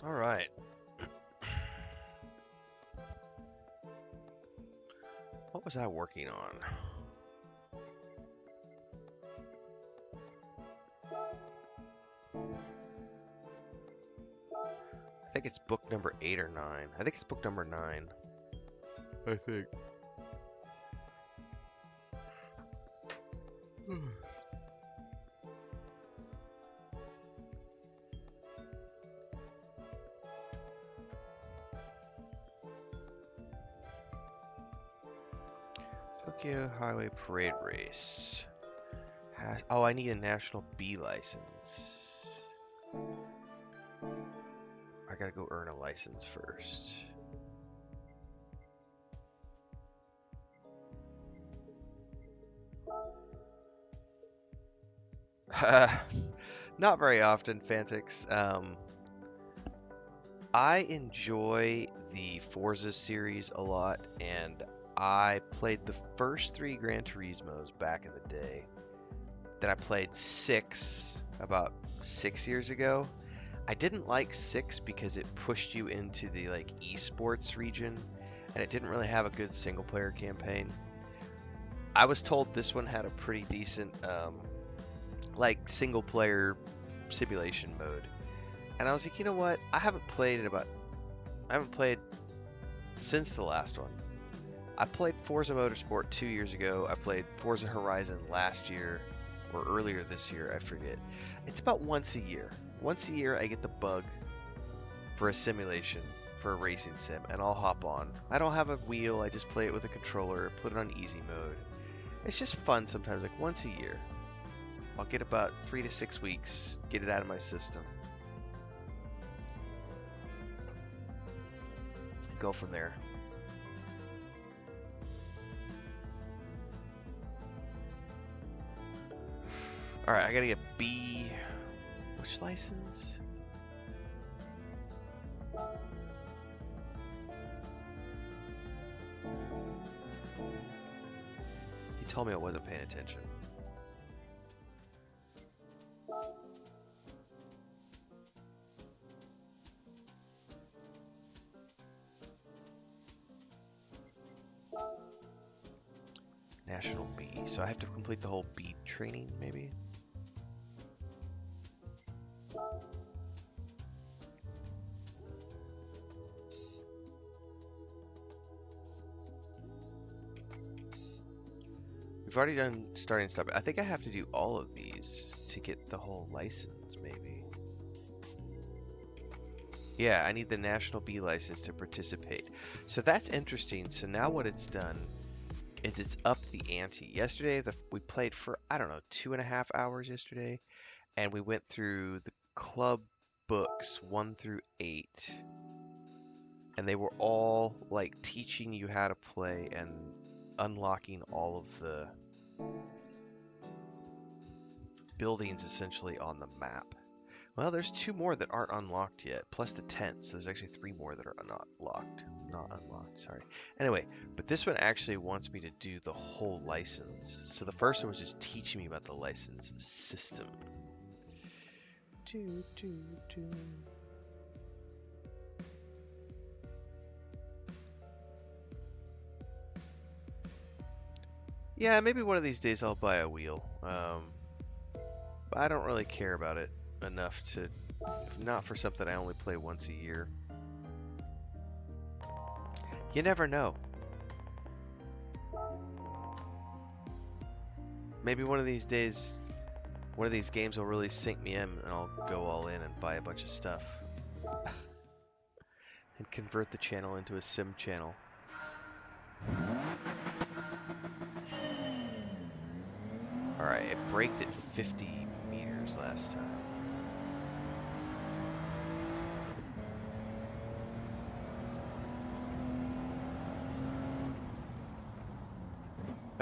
All right. What was I working on? I think it's book number 8 or 9. I think it's book number 9. I think. Tokyo Highway Parade Race. Oh, I need a National B license. I gotta go earn a license first. Not very often, Fantix. I enjoy the Forza series a lot, and I played the first 3 Gran Turismos back in the day. Then I played 6 about 6 years ago. I didn't like 6 because it pushed you into the esports region, and it didn't really have a good single player campaign. I was told this one had a pretty decent single player simulation mode. And I was like, you know what? I haven't played since the last one. I played Forza Motorsport 2 years ago. I played Forza Horizon last year or earlier this year, I forget. It's about once a year. Once a year I get the bug for a simulation, for a racing sim, and I'll hop on. I don't have a wheel, I just play it with a controller, put it on easy mode. It's just fun sometimes, like once a year. I'll get about 3 to 6 weeks, get it out of my system. Go from there. Alright, I gotta get B. Which license? He told me I wasn't paying attention. National B. So I have to complete the whole B training, maybe? We've already done starting and stop. I think I have to do all of these to get the whole license, maybe. Yeah, I need the National B license to participate. So that's interesting. So now what it's done is it's upped the ante. Yesterday, we played for, I don't know, 2.5 hours yesterday, and we went through the club books 1 through 8, and they were all like teaching you how to play and unlocking all of the buildings essentially on the map. Well, there's 2 more that aren't unlocked yet, plus the tent, so there's actually 3 more that are not unlocked, sorry. Anyway, but this one actually wants me to do the whole license. So the first one was just teaching me about the license system. Yeah, maybe one of these days I'll buy a wheel. I don't really care about it enough to, if not for something I only play once a year. You never know. Maybe one of these days, one of these games will really sink me in and I'll go all in and buy a bunch of stuff. And convert the channel into a sim channel. Alright, it braked at 50 meters last time.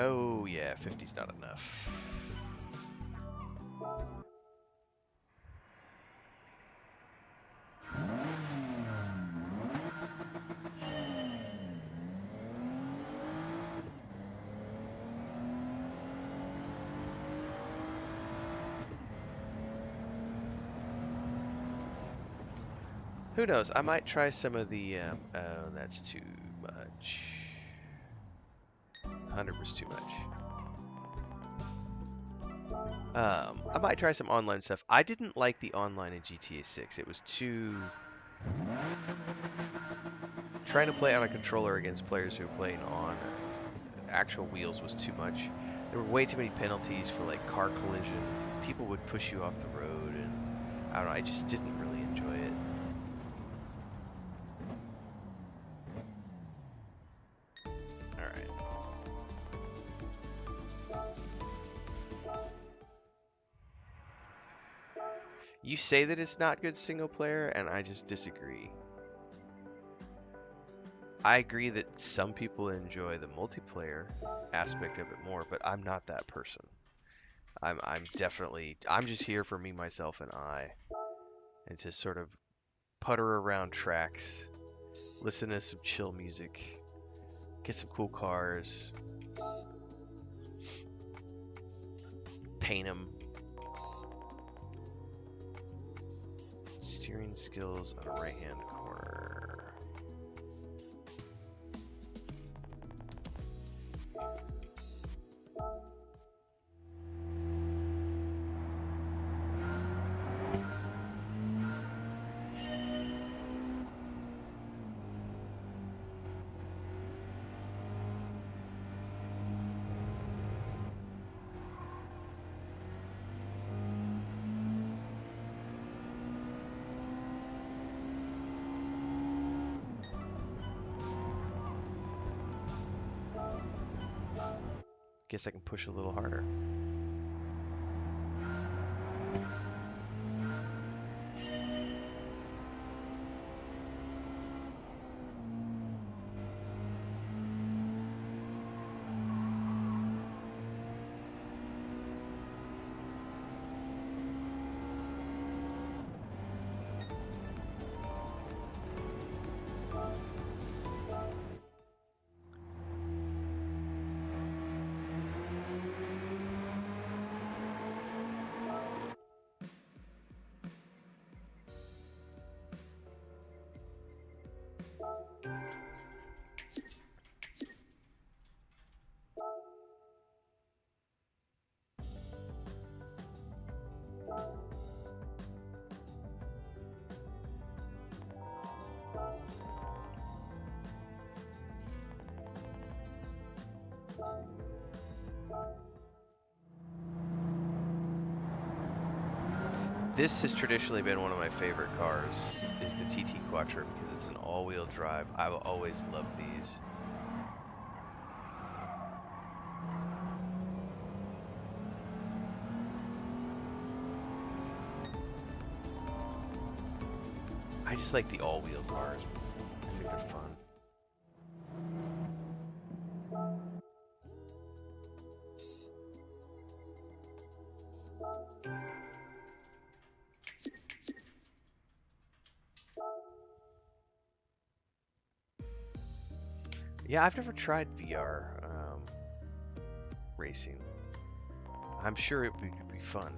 Oh yeah, 50's not enough. Who knows? I might try some of the. Oh, that's too much. 100 was too much. I might try some online stuff. I didn't like the online in GTA 6. It was too. Trying to play on a controller against players who are playing on actual wheels was too much. There were way too many penalties for like car collision. People would push you off the road, and I don't know. I just didn't really enjoy it. All right. You say that it's not good single player, and I just disagree. I agree that some people enjoy the multiplayer aspect of it more, but I'm not that person. I'm definitely I'm just here for me, myself, and I, and to sort of putter around tracks, listen to some chill music, get some cool cars, paint them. Steering skills on the right hand corner. Guess I can push a little harder. This has traditionally been one of my favorite cars, is the TT Quattro, because it's an all-wheel drive. I've always loved these. I just like the all-wheel cars. I think they're fun. Yeah, I've never tried VR racing. I'm sure it would be fun.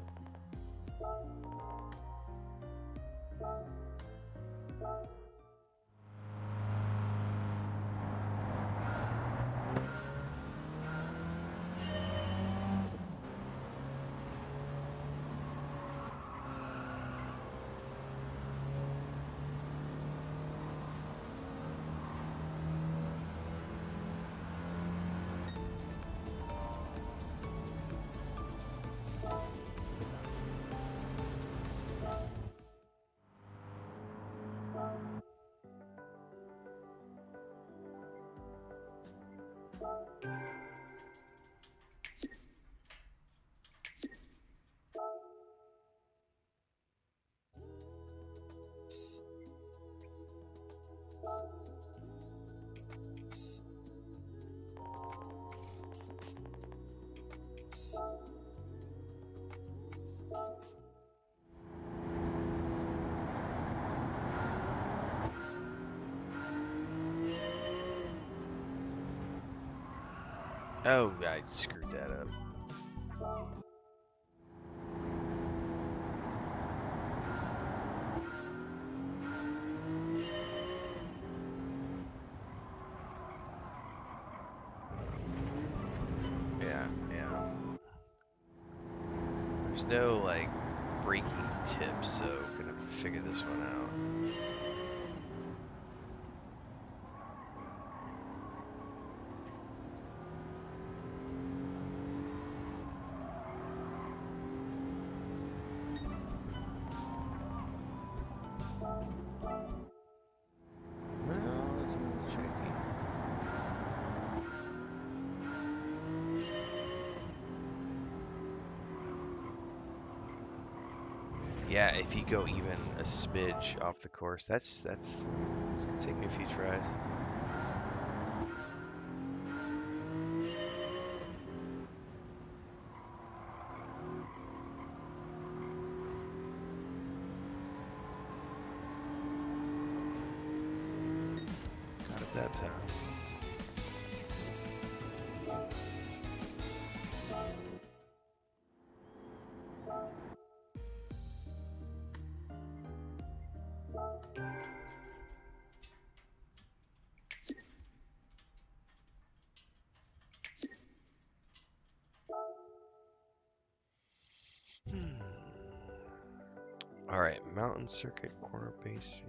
Oh, I screwed that up. There's no like braking tips, so gonna have to figure this one out. Well, it's a little tricky. Yeah, if you go even a smidge off the course, that's it's gonna take me a few tries. Got it that time. All right, mountain circuit corner basics.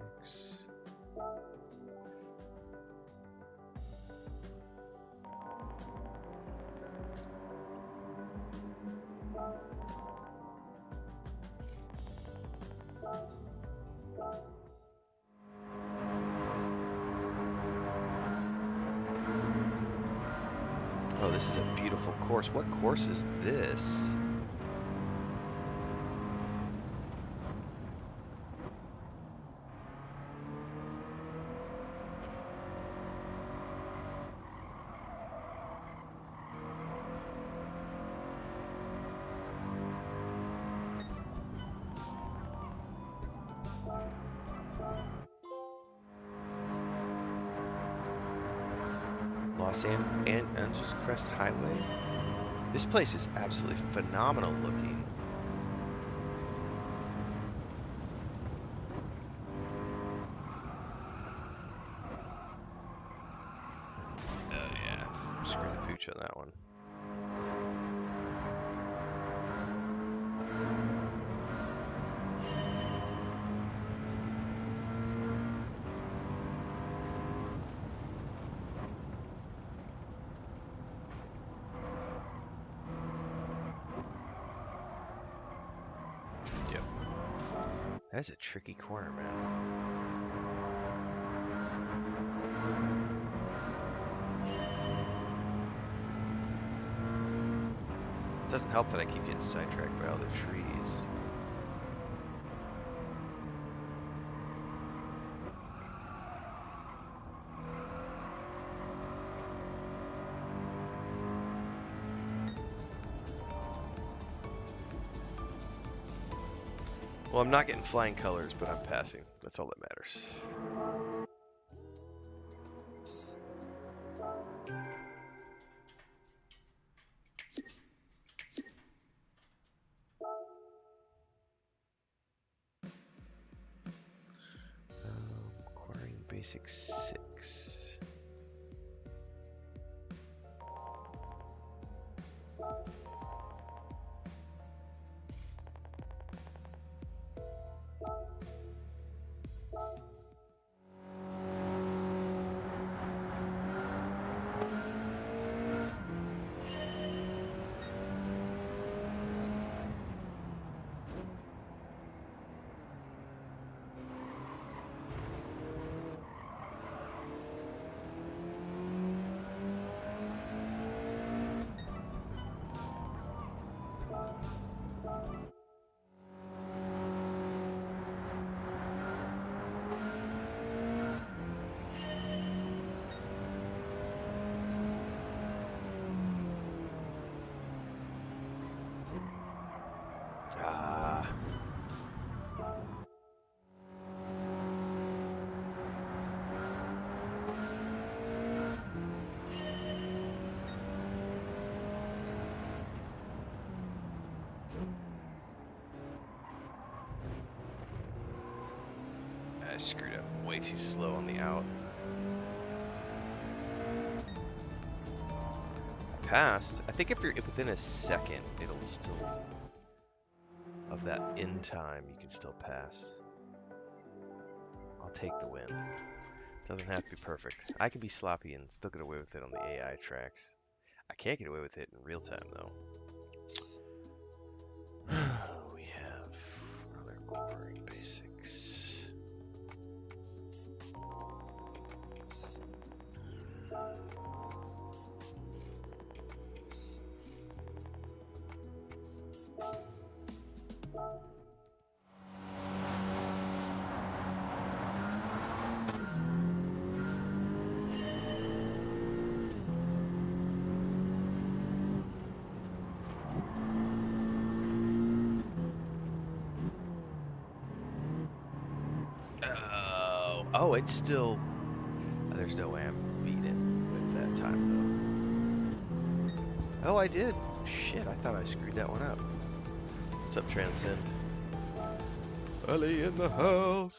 Oh, this is a beautiful course. What course is this? Los Angeles Crest Highway? This place is absolutely phenomenal looking. Oh yeah, screw the pooch on that one. Yep. That's a tricky corner, man. Doesn't help that I keep getting sidetracked by all the trees. Well, I'm not getting flying colors, but I'm passing. That's all that matters. Cornering basic 6. Ah. I screwed up way too slow on the out. Passed. I think if you're within a second, it'll still of that in time, you can still pass. I'll take the win. Doesn't have to be perfect. I can be sloppy and still get away with it on the AI tracks. I can't get away with it in real time, though. We have other boring basics. Oh, it's still. There's no way I'm beating it with that time, though. Oh, I did. Shit, I thought I screwed that one up. What's up, Transcend? Ali in the house.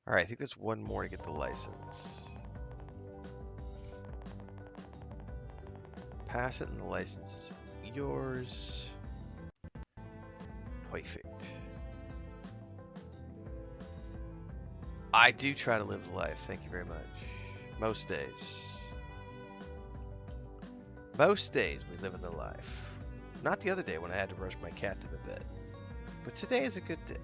Alright, I think there's one more to get the license. Pass it and the license is yours. Perfect. I do try to live the life, thank you very much. Most days. Most days we live in the life. Not the other day when I had to rush my cat to the bed. But today is a good day.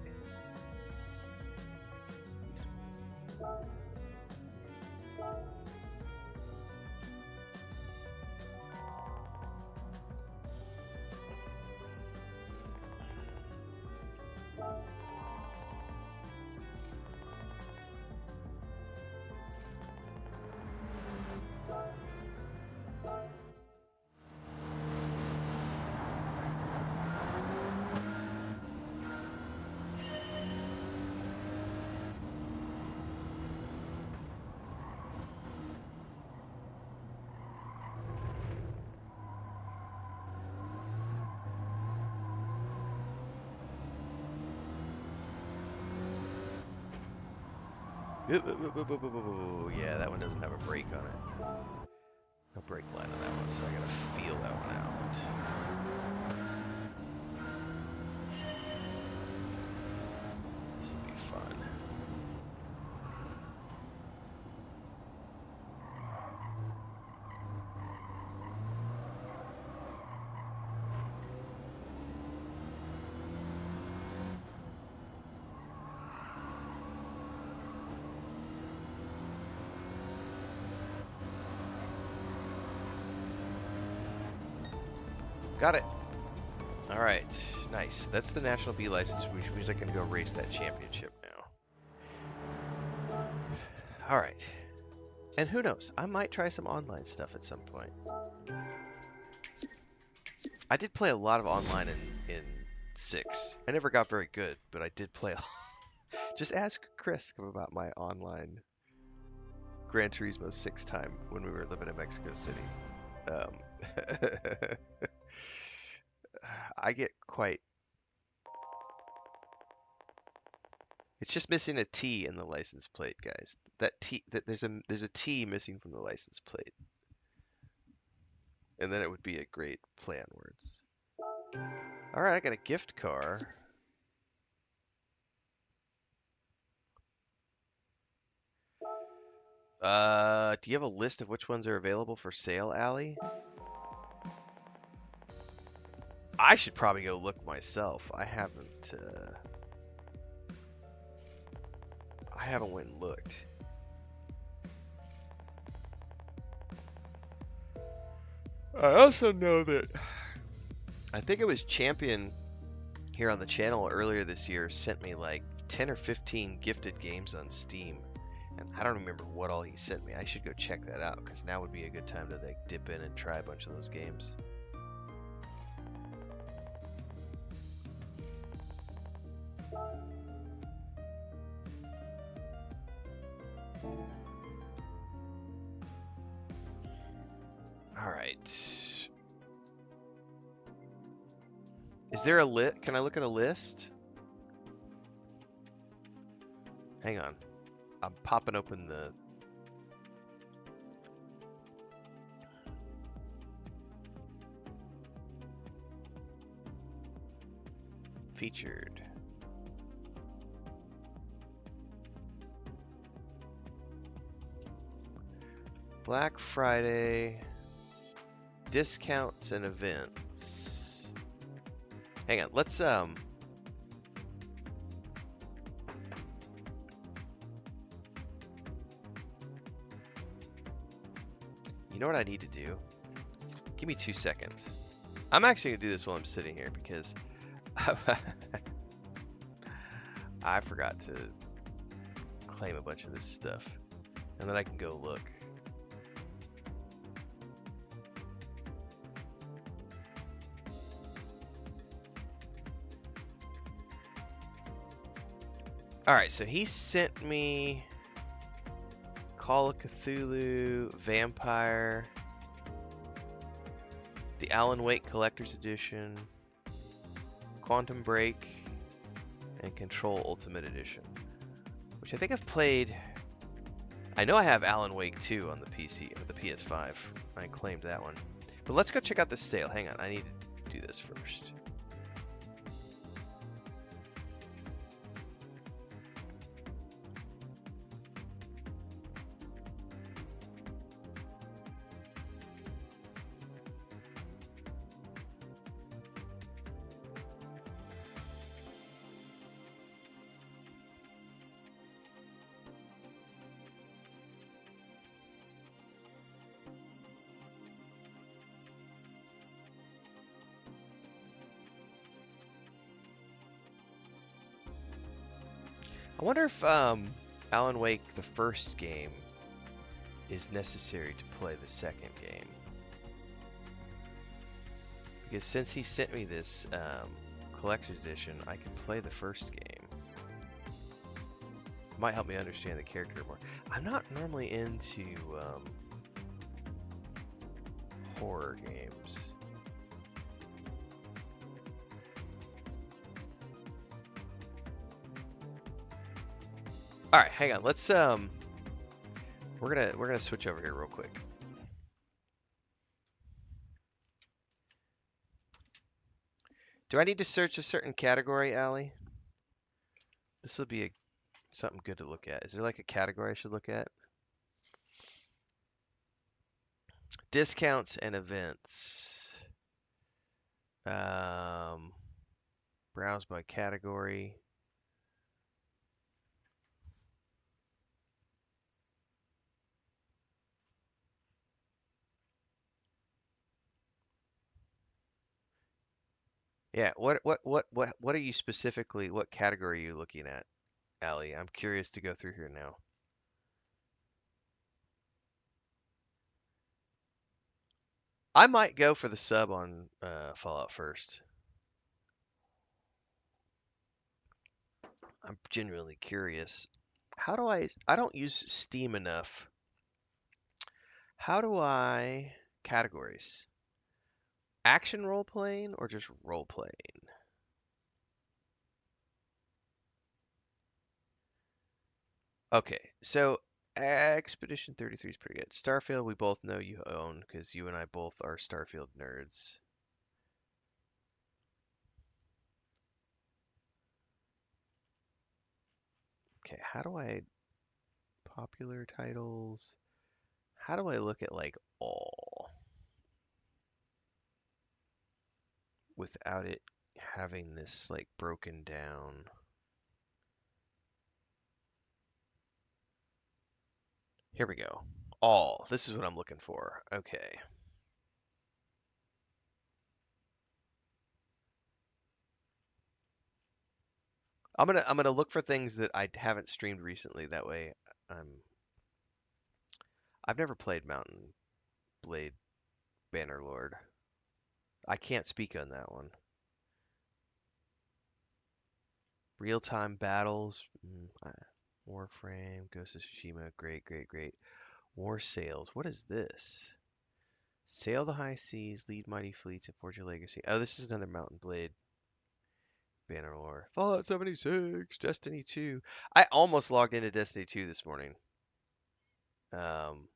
Yeah, that one doesn't have a brake on it. No brake line on that one, so I gotta feel that one out. This will be fun. Got it. All right, nice. That's the National B license, which means I can go race that championship now. All right. And who knows? I might try some online stuff at some point. I did play a lot of online in 6. I never got very good, but I did play. Just ask Chris about my online Gran Turismo 6 time when we were living in Mexico City. I get quite. It's just missing a T in the license plate, guys. That T, there's a T missing from the license plate, and then it would be a great play on words. All right, I got a gift car. Do you have a list of which ones are available for sale, Allie? I should probably go look myself. I haven't went and looked. I also know that I think it was Champion here on the channel earlier this year sent me like 10 or 15 gifted games on Steam. And I don't remember what all he sent me. I should go check that out because now would be a good time to like dip in and try a bunch of those games. All right. Is there a list? Can I look at a list? Hang on. I'm popping open the featured. Black Friday discounts and events. Hang on, let's you know what I need to do? Give me 2 seconds. I'm actually gonna do this while I'm sitting here because I forgot to claim a bunch of this stuff, and then I can go look. All right, so he sent me Call of Cthulhu, Vampire, the Alan Wake Collector's Edition, Quantum Break, and Control Ultimate Edition, which I think I've played. I know I have Alan Wake 2 on the PC, or the PS5. I claimed that one. But let's go check out this sale. Hang on, I need to do this first. I wonder if Alan Wake, the first game, is necessary to play the second game. Because since he sent me this collector's edition, I can play the first game. Might help me understand the character more. I'm not normally into horror games. All right, hang on. Let's we're gonna switch over here real quick. Do I need to search a certain category, Allie? This will be something good to look at. Is there like a category I should look at? Discounts and events. Browse by category. Yeah, what are you specifically, what category are you looking at, Allie? I'm curious to go through here now. I might go for the sub on Fallout first. I'm genuinely curious. How do I don't use Steam enough. How do I categories? Action role playing or just role playing? Okay, so Expedition 33 is pretty good. Starfield, we both know you own because you and I both are Starfield nerds. Okay, how do I popular titles? How do I look at like all without it having this like broken down? Here we go. All. This is what I'm looking for. Okay. I'm gonna look for things that I haven't streamed recently. That way, I've never played Mountain Blade Bannerlord. I can't speak on that one. Real-time battles, Warframe, Ghost of Tsushima, great, great, great. War Sails, what is this? Sail the high seas, lead mighty fleets, and forge your legacy. Oh, this is another Mountain Blade Bannerlore. Fallout 76, Destiny 2. I almost logged into Destiny 2 this morning. Um,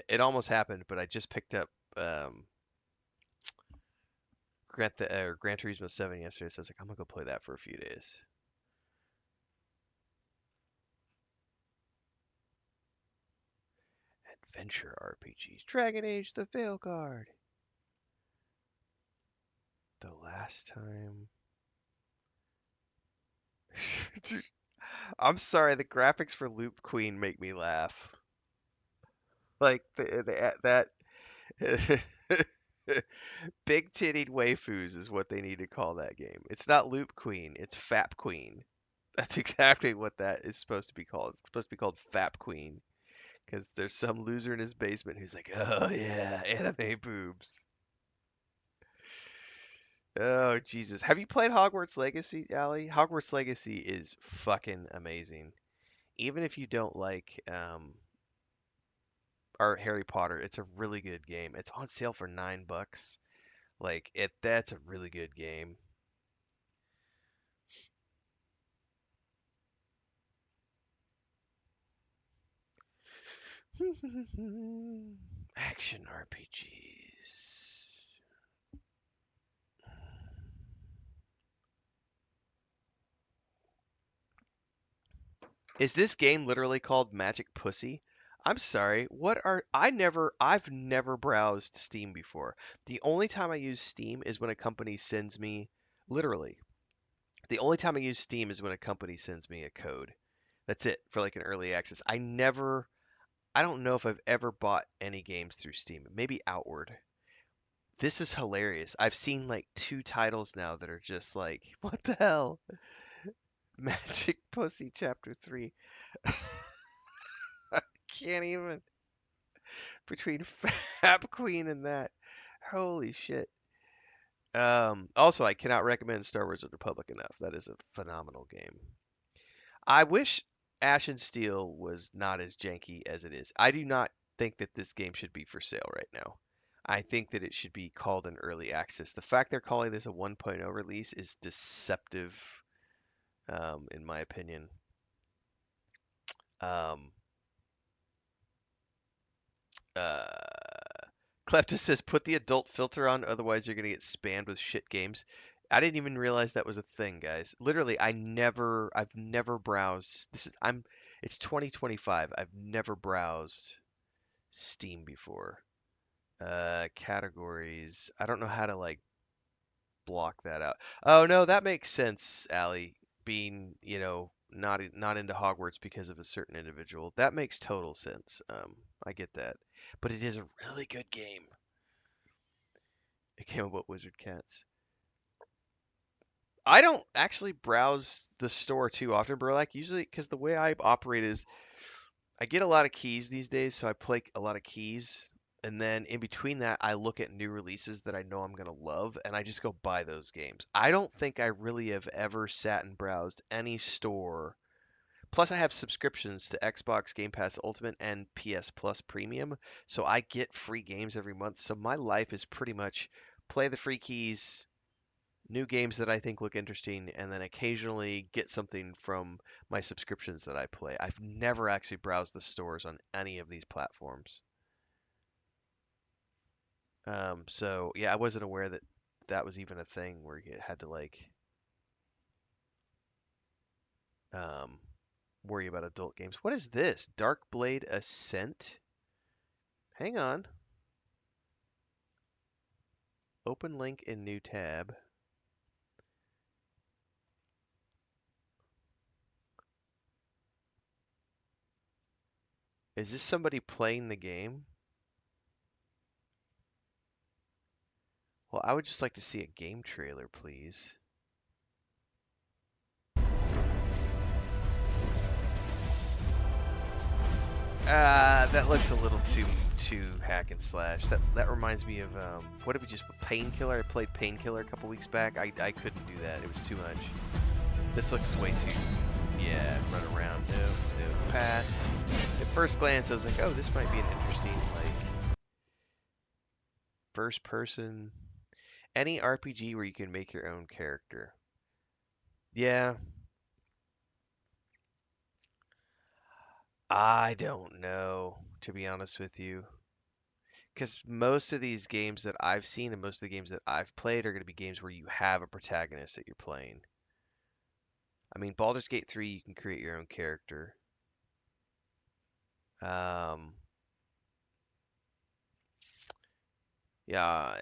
it almost happened, but I just picked up Gran Turismo 7 yesterday, so I was like, I'm gonna go play that for a few days. Adventure RPGs. Dragon Age: The Veil Guard. The last time. I'm sorry, the graphics for Loop Queen make me laugh. Like that big tittied waifus is what they need to call that game. It's not Loop Queen, it's Fap Queen. That's exactly what that is supposed to be called. It's supposed to be called Fap Queen because there's some loser in his basement who's like, "Oh yeah, anime boobs." Oh Jesus. Have you played Hogwarts Legacy, Allie? Hogwarts Legacy is fucking amazing. Even if you don't like or Harry Potter, it's a really good game. It's on sale for $9. Like that's a really good game. Action RPGs. Is this game literally called Magic Pussy? I'm sorry. I've never browsed Steam before. The only time I use Steam is when a company sends me, literally, the only time I use Steam is when a company sends me a code. That's it for like an early access. I don't know if I've ever bought any games through Steam. Maybe Outward. This is hilarious. I've seen like two titles now that are just like, what the hell? Magic Pussy Chapter 3. Can't even. Between Fab Queen and that. Holy shit. Also, I cannot recommend Star Wars: The Republic enough. That is a phenomenal game. I wish Ashen Steel was not as janky as it is. I do not think that this game should be for sale right now. I think that it should be called an early access. The fact they're calling this a 1.0 release is deceptive, in my opinion. Um, uh, Klepto says, put the adult filter on, otherwise you're gonna get spammed with shit games. I didn't even realize that was a thing, guys. Literally, I've never browsed. It's 2025. I've never browsed Steam before. Categories. I don't know how to like block that out. Oh no, that makes sense, Allie. Being, not into Hogwarts because of a certain individual. That makes total sense. I get that. But it is a really good game. It came about Wizard Cats. I don't actually browse the store too often, bro. Like usually, because the way I operate is I get a lot of keys these days, so I play a lot of keys, and then in between that, I look at new releases that I know I'm gonna love, and I just go buy those games. I don't think I really have ever sat and browsed any store. Plus, I have subscriptions to Xbox Game Pass Ultimate and PS Plus Premium, so I get free games every month. So my life is pretty much play the free keys, new games that I think look interesting, and then occasionally get something from my subscriptions that I play. I've never actually browsed the stores on any of these platforms. So yeah, I wasn't aware that that was even a thing where you had to like um, worry about adult games. What is this? Dark Blade Ascent? Hang on. Open link in new tab. Is this somebody playing the game? Well, I would just like to see a game trailer, please. That looks a little too hack and slash. That reminds me of what did we just Painkiller? I played Painkiller a couple weeks back. I couldn't do that. It was too much. This looks way too, yeah, run around. No, pass. At first glance, I was like, oh, this might be an interesting like first person. Any RPG where you can make your own character. Yeah, I don't know, to be honest with you. Because most of these games that I've seen and most of the games that I've played are going to be games where you have a protagonist that you're playing. I mean, Baldur's Gate 3, you can create your own character. Um, yeah,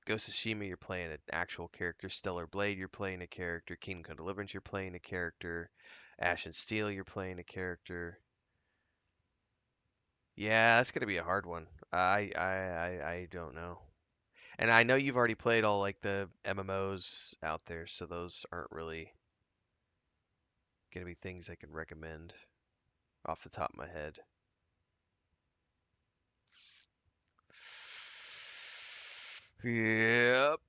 Ghost of Tsushima, you're playing an actual character. Stellar Blade, you're playing a character. Kingdom Come Deliverance, you're playing a character. Ash and Steel, you're playing a character. Yeah, that's gonna be a hard one. I don't know. And I know you've already played all like the MMOs out there, so those aren't really gonna be things I can recommend off the top of my head. Yep.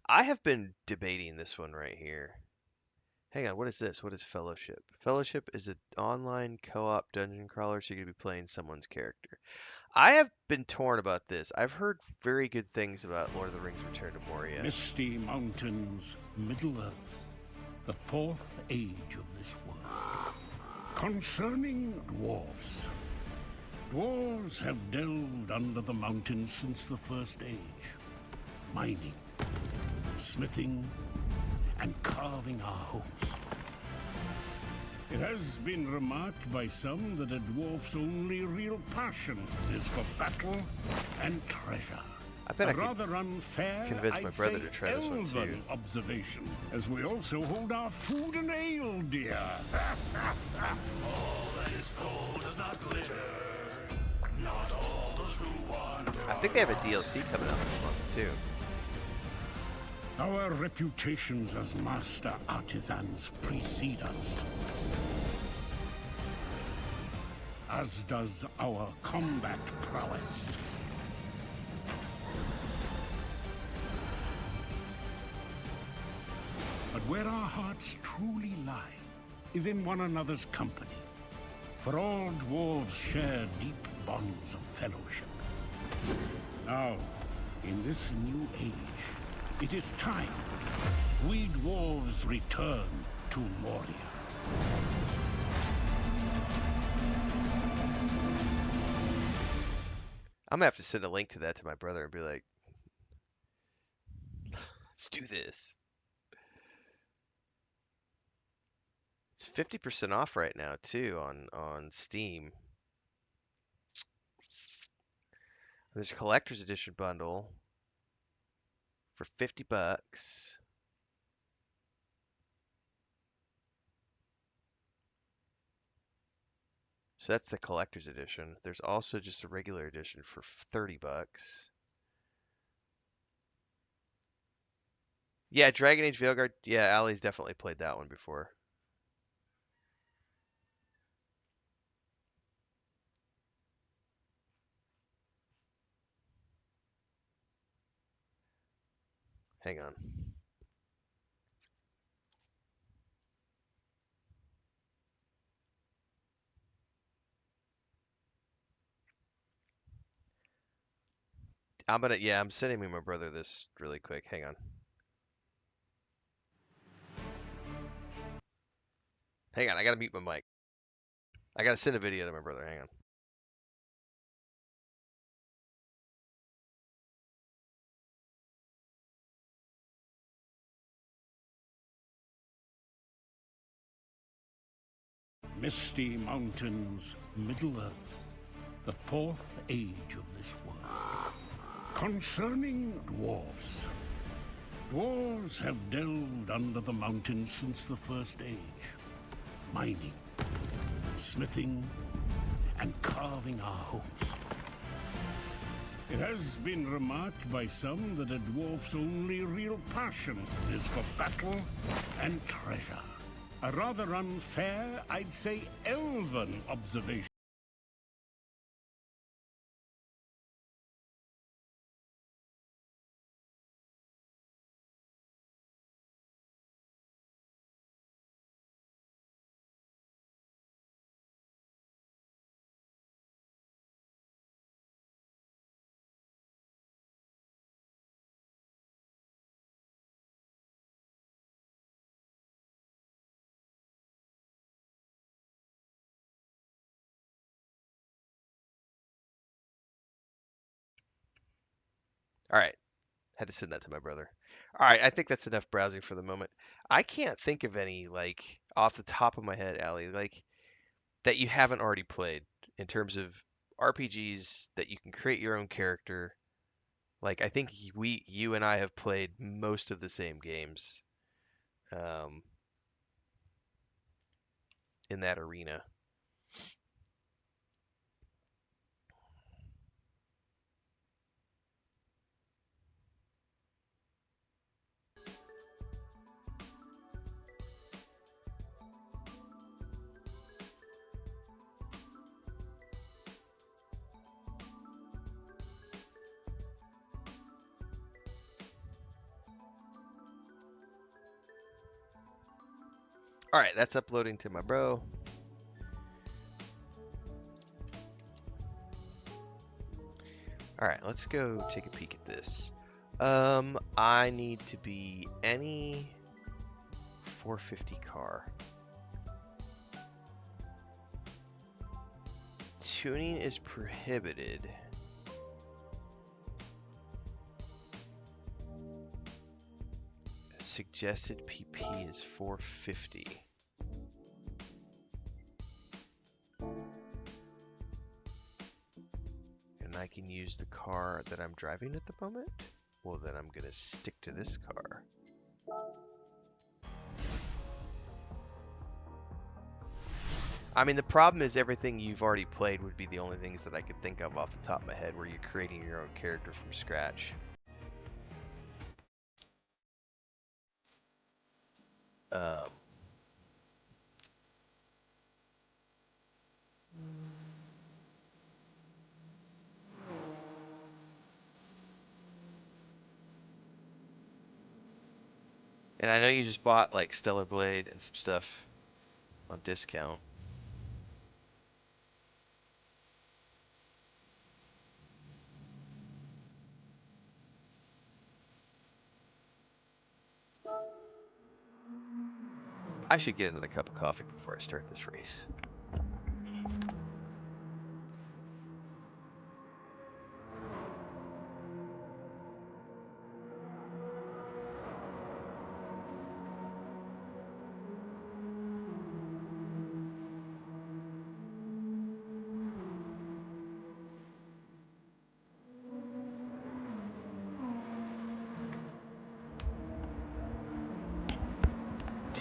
I have been debating this one right here. Hang on, what is this? What is Fellowship? Fellowship is an online co-op dungeon crawler, so you're gonna be playing someone's character. I have been torn about this. I've heard very good things about Lord of the Rings Return to Moria. Misty Mountains, Middle-earth, the fourth age of this world. Concerning dwarves. Dwarves have delved under the mountains since the first age, mining, smithing, and carving our homes. It has been remarked by some that a dwarf's only real passion is for battle and treasure. I bet I could rather unfair, convince my brother to try this one too. Observation, as we also hold our food and ale dear. All that is gold does not glitter. Not all those who wander. I think they have a DLC coming out this month too. Our reputations as master artisans precede us, as does our combat prowess. But where our hearts truly lie is in one another's company. For all dwarves share deep bonds of fellowship. Now, in this new age, it is time we dwarves return to Moria. I'm gonna have to send a link to that to my brother and be like, let's do this. It's 50% off right now too on Steam. There's a collector's edition bundle for $50. So that's the collector's edition. There's also just a regular edition for $30. Yeah, Dragon Age Veilguard. Yeah, Allie's definitely played that one before. Hang on. I'm sending my brother this really quick. Hang on. Hang on, I gotta mute my mic. I gotta send a video to my brother. Hang on. Misty Mountains, Middle-earth, the fourth age of this world. Concerning dwarves. Dwarves have delved under the mountains since the first age, mining, smithing, and carving our homes. It has been remarked by some that a dwarf's only real passion is for battle and treasure. A rather unfair, I'd say elven observation. All right. Had to send that to my brother. All right, I think that's enough browsing for the moment. I can't think of any like off the top of my head, Allie, like that you haven't already played in terms of RPGs that you can create your own character. Like I think you and I have played most of the same games um, in that arena. All right, that's uploading to my bro. All right, let's go take a peek at this. I need to be any 450 car. Tuning is prohibited. Suggested PP is 450. And I can use the car that I'm driving at the moment? Well, then I'm gonna stick to this car. I mean, the problem is everything you've already played would be the only things that I could think of off the top of my head where you're creating your own character from scratch. Um, and I know you just bought like Stellar Blade and some stuff on discount. I should get another cup of coffee before I start this race.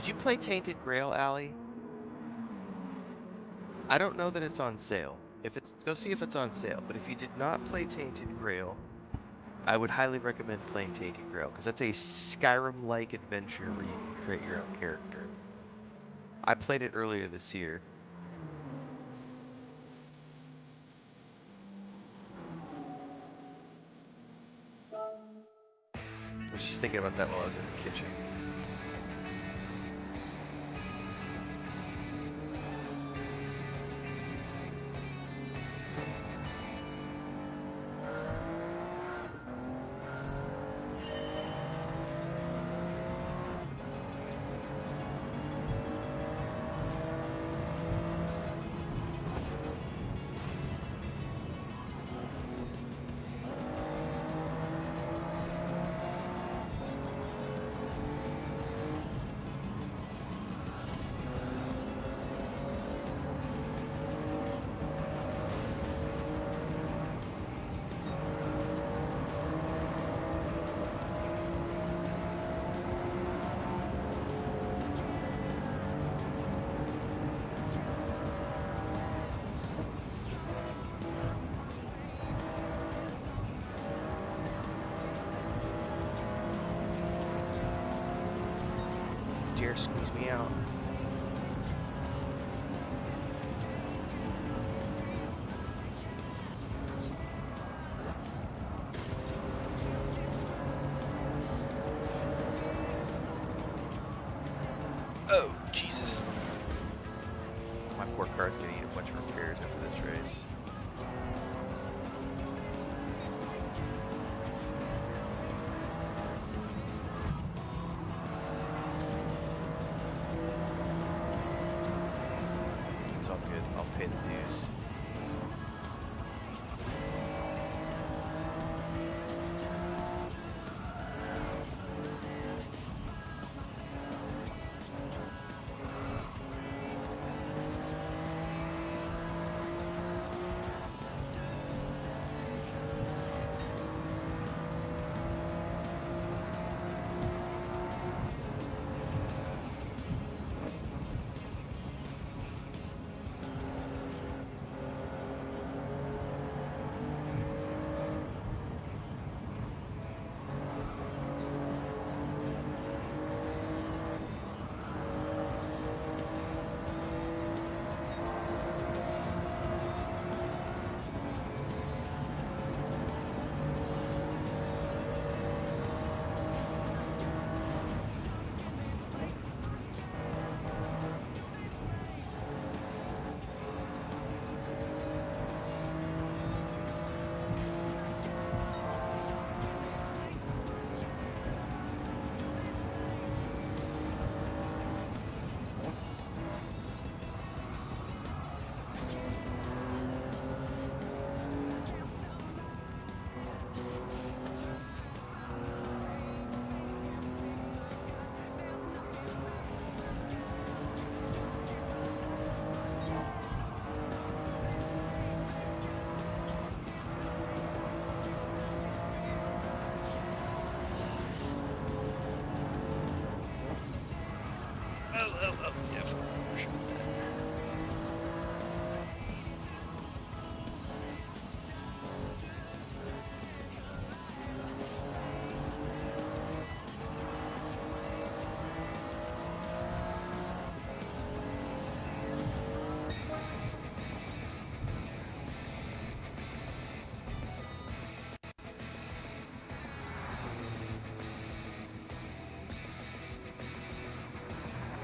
Did you play Tainted Grail, Allie? I don't know that it's on sale. If it's go see if it's on sale. But if you did not play Tainted Grail, I would highly recommend playing Tainted Grail because that's a Skyrim-like adventure where you can create your own character. I played it earlier this year. I was just thinking about that while I was in the kitchen. Dare squeeze me out. Oh, Jesus. My poor car's gonna need a bunch of repairs after this race. It's all good. I'll pay the dues.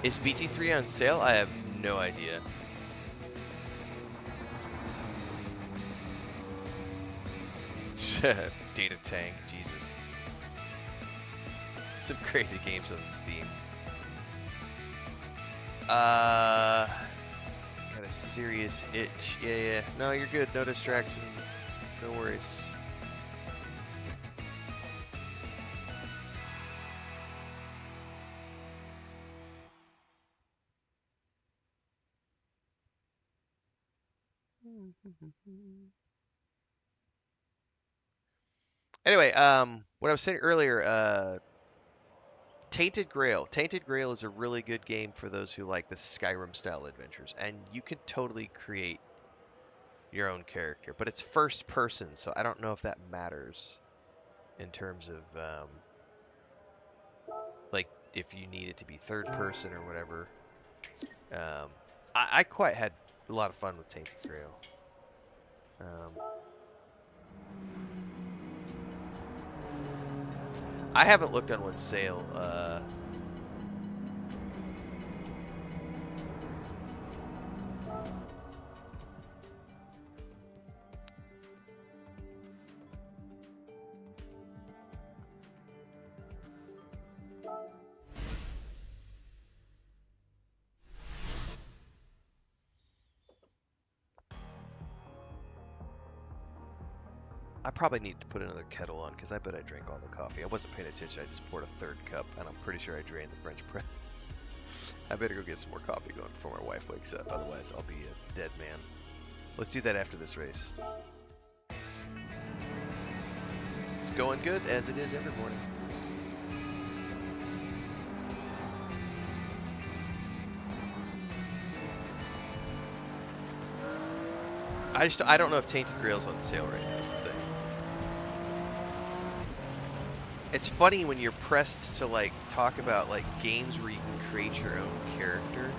Is BT3 on sale? I have no idea. Data tank, Jesus. Some crazy games on Steam. Got a serious itch. Yeah. No, you're good. No distraction. No worries. Anyway, what I was saying earlier, Tainted Grail. Tainted Grail is a really good game for those who like the Skyrim style adventures, and you can totally create your own character, but it's first person, so I don't know if that matters in terms of like if you need it to be third person or whatever. I quite had a lot of fun with Tainted Grail. I haven't looked on what's sale. I probably need to put another kettle on because I bet I drank all the coffee. I wasn't paying attention. I just poured a third cup, and I'm pretty sure I drained the French press. I better go get some more coffee going before my wife wakes up. Otherwise, I'll be a dead man. Let's do that after this race. It's going good, as it is every morning. I don't know if Tainted Grail's on sale right now is the thing. It's funny when you're pressed to like talk about like games where you can create your own character.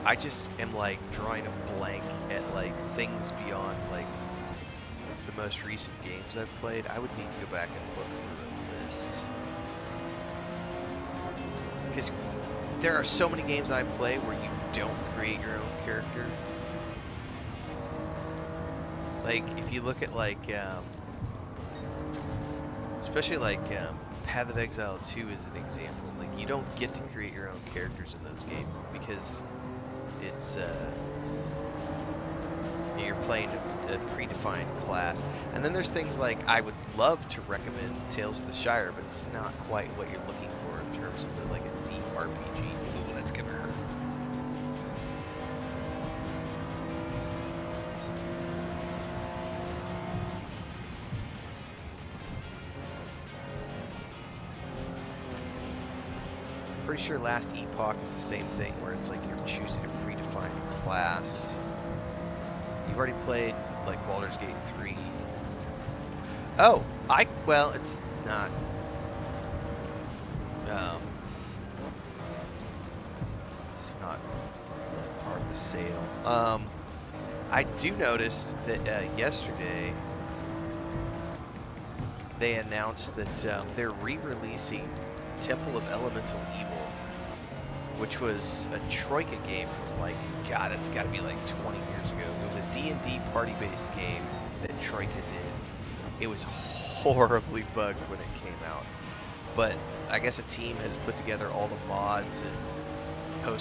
I just am like drawing a blank at like things beyond like the most recent games I've played. I would need to go back and look through a list. Because there are so many games I play where you don't create your own character. Like, if you look at, like, especially, like, Path of Exile 2 is an example. Like, you don't get to create your own characters in those games because it's, you're playing a predefined class. And then there's things like, I would love to recommend Tales of the Shire, but it's not quite what you're looking for in terms of, like, a deep RPG. Ooh, that's gonna hurt. Pretty sure Last Epoch is the same thing, where it's like you're choosing a predefined class. You've already played like Baldur's Gate 3. Oh, well, it's not. It's not part of the sale. I do notice that yesterday they announced that they're re-releasing Temple of Elemental Evil, which was a Troika game from like, God, it's got to be like 20 years ago. It was a D&D party-based game that Troika did. It was horribly bugged when it came out, but I guess a team has put together all the mods and